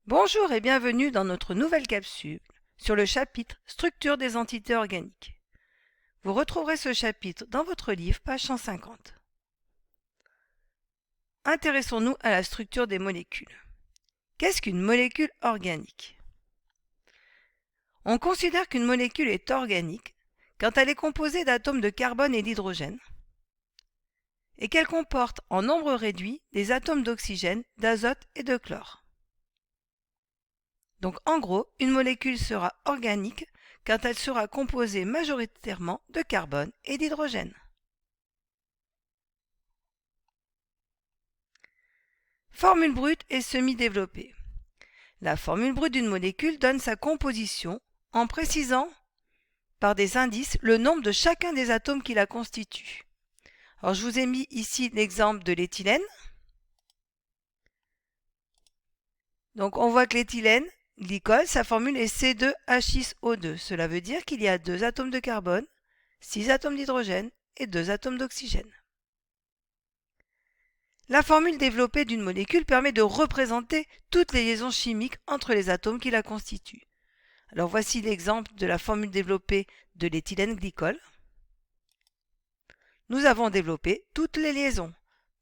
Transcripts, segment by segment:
Bonjour et bienvenue dans notre nouvelle capsule sur le chapitre Structure des entités organiques. Vous retrouverez ce chapitre dans votre livre, page 150. Intéressons-nous à la structure des molécules. Qu'est-ce qu'une molécule organique? On considère qu'une molécule est organique quand elle est composée d'atomes de carbone et d'hydrogène et qu'elle comporte en nombre réduit des atomes d'oxygène, d'azote et de chlore. Donc en gros, une molécule sera organique quand elle sera composée majoritairement de carbone et d'hydrogène. Formule brute et semi-développée. La formule brute d'une molécule donne sa composition en précisant par des indices le nombre de chacun des atomes qui la constituent. Alors je vous ai mis ici l'exemple de l'éthylène. Donc on voit que l'éthylène glycol, sa formule est C2H6O2. Cela veut dire qu'il y a 2 atomes de carbone, 6 atomes d'hydrogène et 2 atomes d'oxygène. La formule développée d'une molécule permet de représenter toutes les liaisons chimiques entre les atomes qui la constituent. Alors voici l'exemple de la formule développée de l'éthylène glycol. Nous avons développé toutes les liaisons.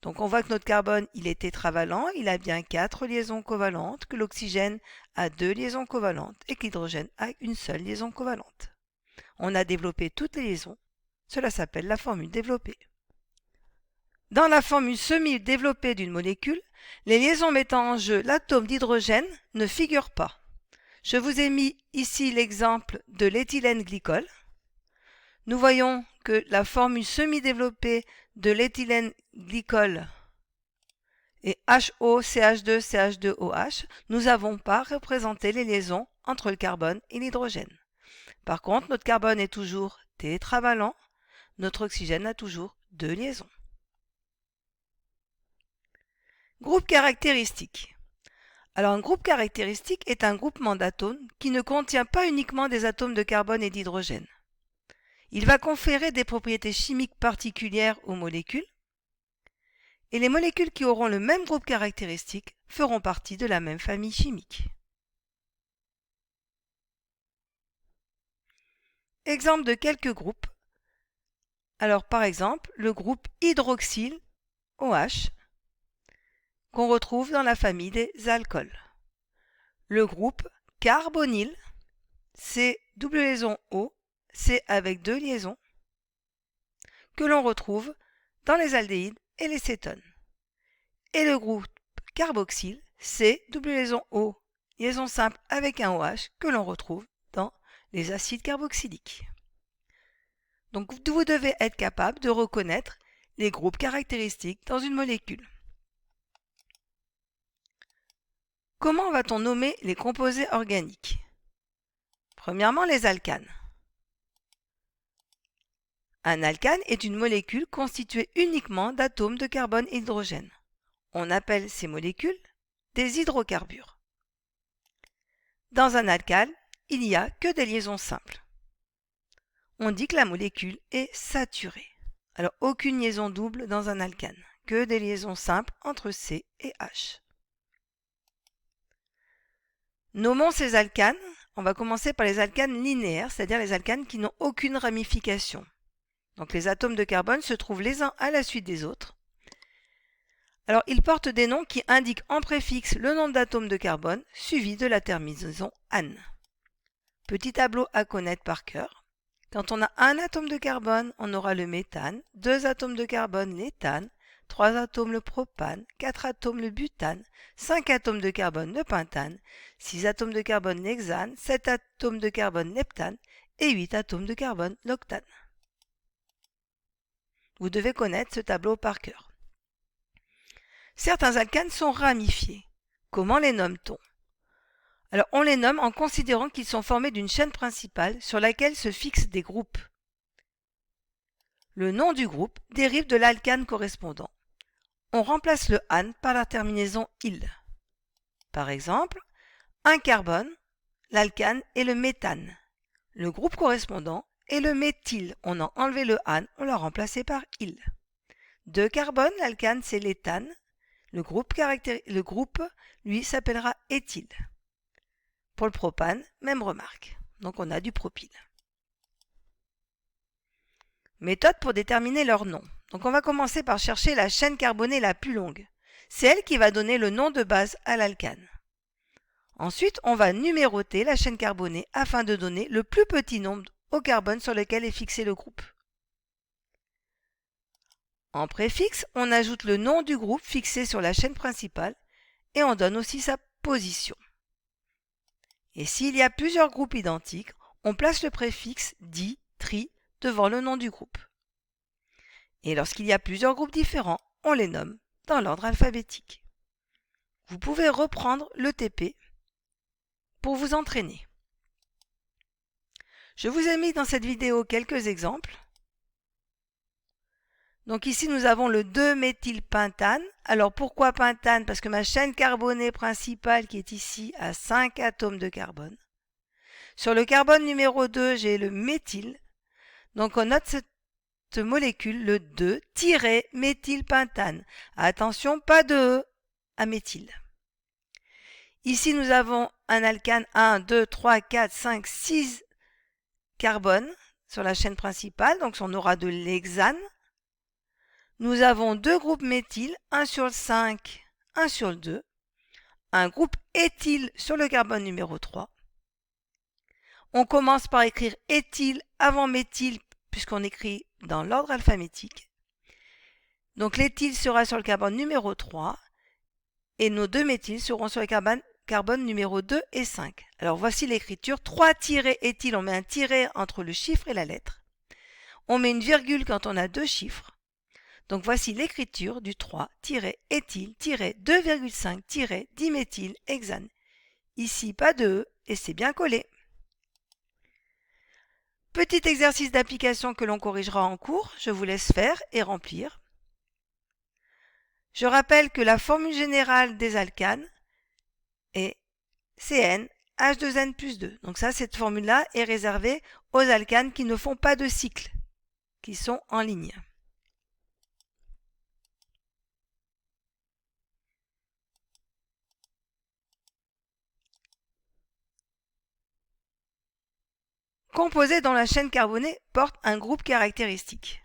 Donc on voit que notre carbone, il est tétravalent, il a bien 4 liaisons covalentes, que l'oxygène a 2 liaisons covalentes et que l'hydrogène a une seule liaison covalente. On a développé toutes les liaisons. Cela s'appelle la formule développée. Dans la formule semi-développée d'une molécule, les liaisons mettant en jeu l'atome d'hydrogène ne figurent pas. Je vous ai mis ici l'exemple de l'éthylène glycol. Nous voyons que la formule semi-développée de l'éthylène glycol est HO, CH2, CH2OH. Nous n'avons pas représenté les liaisons entre le carbone et l'hydrogène. Par contre, notre carbone est toujours tétravalent, notre oxygène a toujours 2 liaisons. Groupe caractéristique. Alors un groupe caractéristique est un groupement d'atomes qui ne contient pas uniquement des atomes de carbone et d'hydrogène. Il va conférer des propriétés chimiques particulières aux molécules et les molécules qui auront le même groupe caractéristique feront partie de la même famille chimique. Exemple de quelques groupes. Alors par exemple, le groupe hydroxyle OH qu'on retrouve dans la famille des alcools. Le groupe carbonyle, c'est double liaison O, c'est avec 2 liaisons, que l'on retrouve dans les aldéhydes et les cétones. Et le groupe carboxyle, c'est double liaison O, liaison simple avec un OH, que l'on retrouve dans les acides carboxyliques. Donc vous devez être capable de reconnaître les groupes caractéristiques dans une molécule. Comment va-t-on nommer les composés organiques? Premièrement, les alcanes. Un alcane est une molécule constituée uniquement d'atomes de carbone et d'hydrogène. On appelle ces molécules des hydrocarbures. Dans un alcane, il n'y a que des liaisons simples. On dit que la molécule est saturée. Alors aucune liaison double dans un alcane, que des liaisons simples entre C et H. Nommons ces alcanes. On va commencer par les alcanes linéaires, c'est-à-dire les alcanes qui n'ont aucune ramification. Donc les atomes de carbone se trouvent les uns à la suite des autres. Alors ils portent des noms qui indiquent en préfixe le nombre d'atomes de carbone suivi de la terminaison -ane. Petit tableau à connaître par cœur. Quand on a un atome de carbone, on aura le méthane, 2 atomes de carbone l'éthane, 3 atomes le propane, 4 atomes le butane, 5 atomes de carbone le pentane, 6 atomes de carbone l'hexane, 7 atomes de carbone l'heptane et 8 atomes de carbone l'octane. Vous devez connaître ce tableau par cœur. Certains alcanes sont ramifiés. Comment les nomme-t-on? Alors on les nomme en considérant qu'ils sont formés d'une chaîne principale sur laquelle se fixent des groupes. Le nom du groupe dérive de l'alcane correspondant. On remplace le ane par la terminaison -il. Par exemple, un carbone, l'alcane est le méthane. Le groupe correspondant est le méthyle. On a enlevé le ane, on l'a remplacé par -il. 2 carbones, l'alcane c'est l'éthane. Le groupe, lui, s'appellera éthyle. Pour le propane, même remarque. Donc on a du propyle. Méthode pour déterminer leur nom. Donc on va commencer par chercher la chaîne carbonée la plus longue. C'est elle qui va donner le nom de base à l'alcane. Ensuite, on va numéroter la chaîne carbonée afin de donner le plus petit nombre au carbone sur lequel est fixé le groupe. En préfixe, on ajoute le nom du groupe fixé sur la chaîne principale et on donne aussi sa position. Et s'il y a plusieurs groupes identiques, on place le préfixe di, tri devant le nom du groupe. Et lorsqu'il y a plusieurs groupes différents, on les nomme dans l'ordre alphabétique. Vous pouvez reprendre le TP pour vous entraîner. Je vous ai mis dans cette vidéo quelques exemples. Donc ici, nous avons le 2-méthylpentane. Alors pourquoi pentane? Parce que ma chaîne carbonée principale qui est ici a 5 atomes de carbone. Sur le carbone numéro 2, j'ai le méthyle. Donc on note cette molécule, le 2-méthylpentane. Attention, pas de E à méthyle. Ici, nous avons un alcane 1, 2, 3, 4, 5, 6 carbones sur la chaîne principale. Donc on aura de l'hexane. Nous avons deux groupes méthyle, 1 sur le 5, 1 sur le 2. Un groupe éthyle sur le carbone numéro 3. On commence par écrire éthyle avant méthyle puisqu'on écrit dans l'ordre alphabétique. Donc l'éthyle sera sur le carbone numéro 3 et nos deux méthyles seront sur le carbone numéro 2 et 5. Alors voici l'écriture. 3-éthyle, on met un tiret entre le chiffre et la lettre. On met une virgule quand on a deux chiffres. Donc voici l'écriture du 3-éthyle-2,5-diméthylhexane. Ici, pas de E et c'est bien collé. Petit exercice d'application que l'on corrigera en cours, je vous laisse faire et remplir. Je rappelle que la formule générale des alcanes est CnH2n plus 2. Donc ça, cette formule-là est réservée aux alcanes qui ne font pas de cycle, qui sont en ligne. Composé dont la chaîne carbonée porte un groupe caractéristique.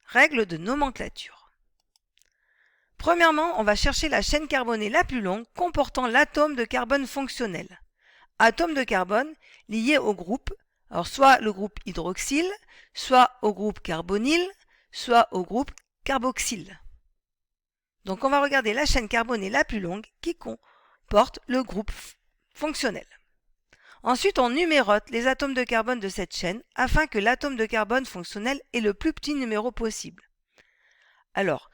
Règle de nomenclature. Premièrement, on va chercher la chaîne carbonée la plus longue comportant l'atome de carbone fonctionnel. Atome de carbone lié au groupe, alors soit le groupe hydroxyle, soit au groupe carbonyle, soit au groupe carboxyle. Donc on va regarder la chaîne carbonée la plus longue qui comporte le groupe fonctionnel. Ensuite, on numérote les atomes de carbone de cette chaîne afin que l'atome de carbone fonctionnel ait le plus petit numéro possible. Alors,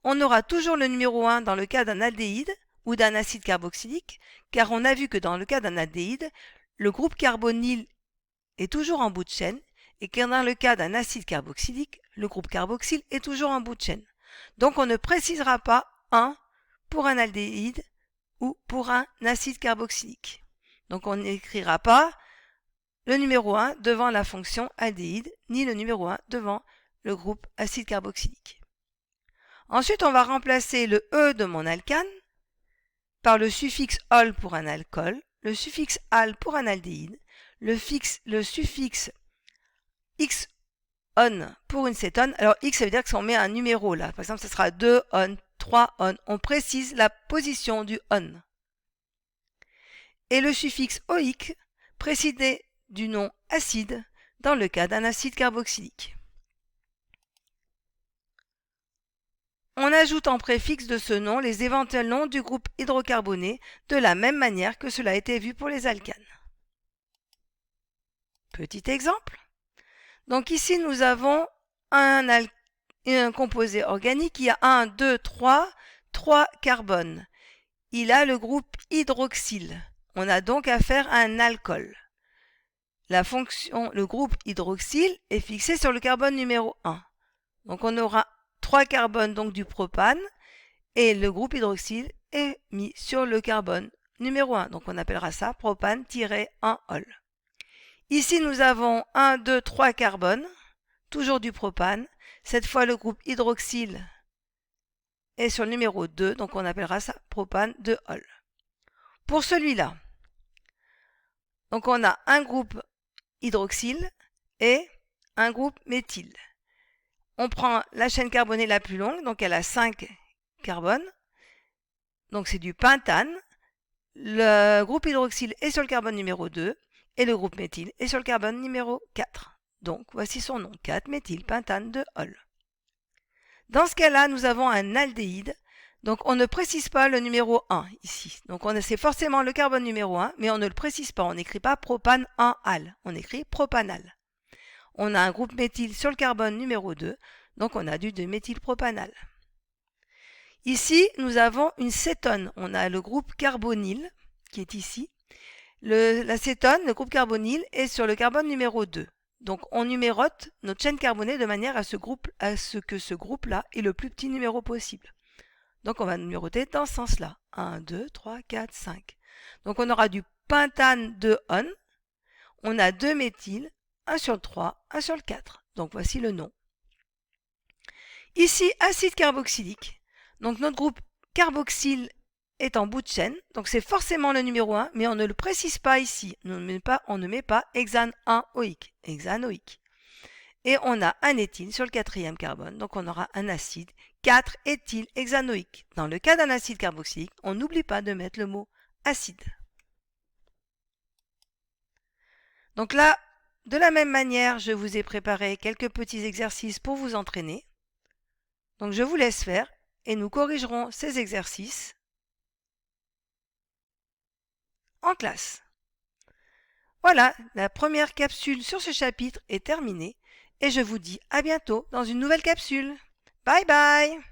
on aura toujours le numéro 1 dans le cas d'un aldéhyde ou d'un acide carboxylique, car on a vu que dans le cas d'un aldéhyde, le groupe carbonyle est toujours en bout de chaîne, et que dans le cas d'un acide carboxylique, le groupe carboxyle est toujours en bout de chaîne. Donc on ne précisera pas 1 pour un aldéhyde ou pour un acide carboxylique. Donc on n'écrira pas le numéro 1 devant la fonction aldéhyde, ni le numéro 1 devant le groupe acide carboxylique. Ensuite, on va remplacer le E de mon alcane par le suffixe ol pour un alcool, le suffixe al pour un aldéhyde, le suffixe xon pour une cétone. Alors x, ça veut dire que si on met un numéro là, par exemple, ça sera 2 on, 3 on, on précise la position du on. Et le suffixe oïque précédé du nom acide dans le cas d'un acide carboxylique. On ajoute en préfixe de ce nom les éventuels noms du groupe hydrocarboné de la même manière que cela a été vu pour les alcanes. Petit exemple. Donc ici nous avons un composé organique qui a 1, 2, 3 carbones. Il a le groupe hydroxyle. On a donc affaire à un alcool. Le groupe hydroxyle est fixé sur le carbone numéro 1. Donc on aura 3 carbones donc du propane et le groupe hydroxyle est mis sur le carbone numéro 1. Donc on appellera ça propane-1-ol. Ici nous avons 1, 2, 3 carbones, toujours du propane. Cette fois le groupe hydroxyle est sur le numéro 2, donc on appellera ça propane-2-ol. Pour celui-là, Donc on a un groupe hydroxyle et un groupe méthyle. On prend la chaîne carbonée la plus longue, donc elle a 5 carbones. Donc c'est du pentane. Le groupe hydroxyle est sur le carbone numéro 2 et le groupe méthyle est sur le carbone numéro 4. Donc voici son nom, 4-méthylpentane de Hall. Dans ce cas-là, nous avons un aldéhyde. Donc on ne précise pas le numéro 1 ici. Donc c'est forcément le carbone numéro 1, mais on ne le précise pas. On n'écrit pas propane 1 al, on écrit propanal. On a un groupe méthyle sur le carbone numéro 2, donc on a du 2-méthylpropanal. Ici, nous avons une cétone. On a le groupe carbonyle qui est ici. La cétone, le groupe carbonyle, est sur le carbone numéro 2. Donc on numérote notre chaîne carbonée de manière à ce que ce groupe-là ait le plus petit numéro possible. Donc on va numéroter dans ce sens-là. 1, 2, 3, 4, 5. Donc on aura du pentane de on. On a 2 méthyl, 1 sur le 3, 1 sur le 4. Donc voici le nom. Ici, acide carboxylique. Donc notre groupe carboxyle est en bout de chaîne. Donc c'est forcément le numéro 1, mais on ne le précise pas ici. On ne met pas hexane 1 oïque, hexanoïque. Et on a un éthyle sur le 4e carbone. Donc on aura un acide 4-éthylhexanoïque. Dans le cas d'un acide carboxylique, on n'oublie pas de mettre le mot acide. Donc là, de la même manière, je vous ai préparé quelques petits exercices pour vous entraîner. Donc je vous laisse faire et nous corrigerons ces exercices en classe. Voilà, la première capsule sur ce chapitre est terminée et je vous dis à bientôt dans une nouvelle capsule. Bye bye!